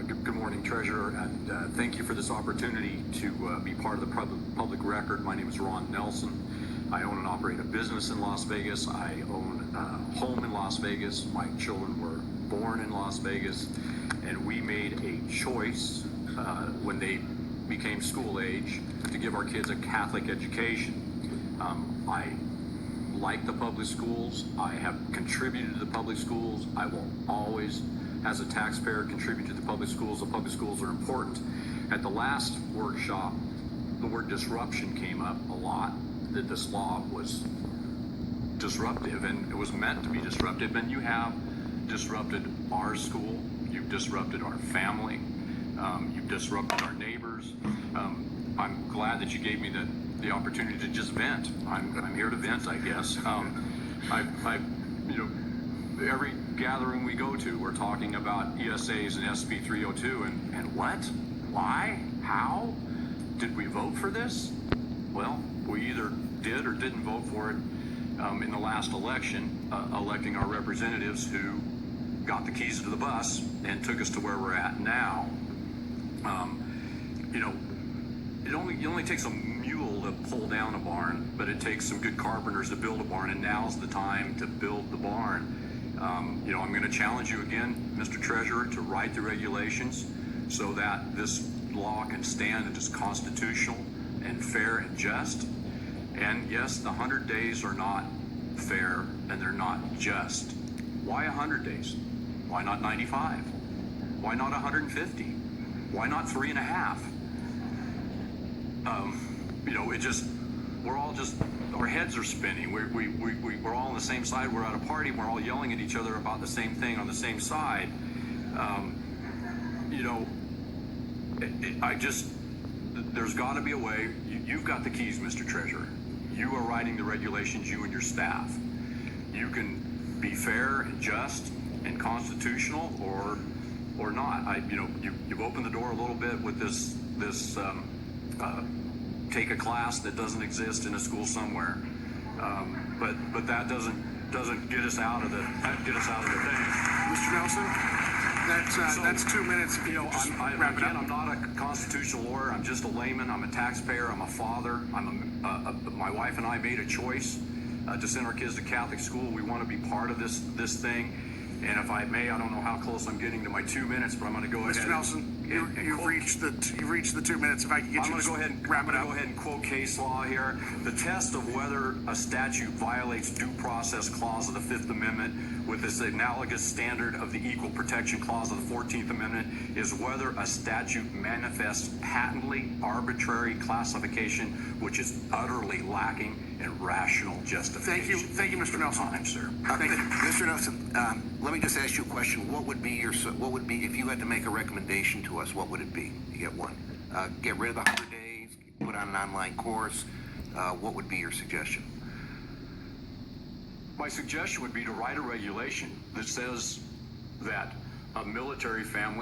Good morning, Treasurer, and thank you for this opportunity to be part of the public record. My name is Ron Nelson. I own and operate a business in Las Vegas. I own a home in Las Vegas. My children were born in Las Vegas, and we made a choice when they became school age to give our kids a Catholic education. I like the public schools. I have contributed to the public schools. I will always, as a taxpayer, contribute to the public schools. The public schools are important. At the last workshop, the word disruption came up a lot, that this law was disruptive, and it was meant to be disruptive, and you have disrupted our school, you've disrupted our family, you've disrupted our neighbors. I'm glad that you gave me the opportunity to just vent. I'm here to vent, I guess. Every gathering we go to, we're talking about ESAs and SB 302, and what? Why? How? Did we vote for this? Well, we either did or didn't vote for it in the last election, electing our representatives who got the keys to the bus and took us to where we're at now. It only takes a mule to pull down a barn, but it takes some good carpenters to build a barn, and now's the time to build the barn. I'm going to challenge you again, Mr. Treasurer, to write the regulations so that this law can stand and is constitutional and fair and just. And yes, the 100 days are not fair and they're not just. Why 100 days? Why not 95? Why not 150? Why not 3.5? We're all just, our heads are spinning. We're all on the same side. We're at a party. We're all yelling at each other about the same thing on the same side. There's got to be a way. You've got the keys, Mr. Treasurer. You are writing the regulations, you and your staff. You can be fair and just and constitutional or not. You've opened the door a little bit with this take a class that doesn't exist in a school somewhere, but that doesn't get us out of the thing. Mr. Nelson, that's 2 minutes. I'm not a constitutional lawyer. I'm just a layman. I'm a taxpayer. I'm a father. My wife and I made a choice to send our kids to Catholic school. We want to be part of this thing. And if I may, I don't know how close I'm getting to my 2 minutes, but I'm going to go ahead. Mr. Nelson, you've reached the 2 minutes. If I can get you to wrap it up. Go ahead and quote case law here. The test of whether a statute violates due process clause of the Fifth Amendment with this analogous standard of the Equal Protection Clause of the 14th Amendment is whether a statute manifests patently arbitrary classification, which is utterly lacking in rational justification. Thank you, Mr. Nelson. Time, sir. Mr. Nelson, let me just ask you a question. What would be if you had to make a recommendation to us? What would it be? You get one. Get rid of the 100 days. Put on an online course. What would be your suggestion? My suggestion would be to write a regulation that says that a military family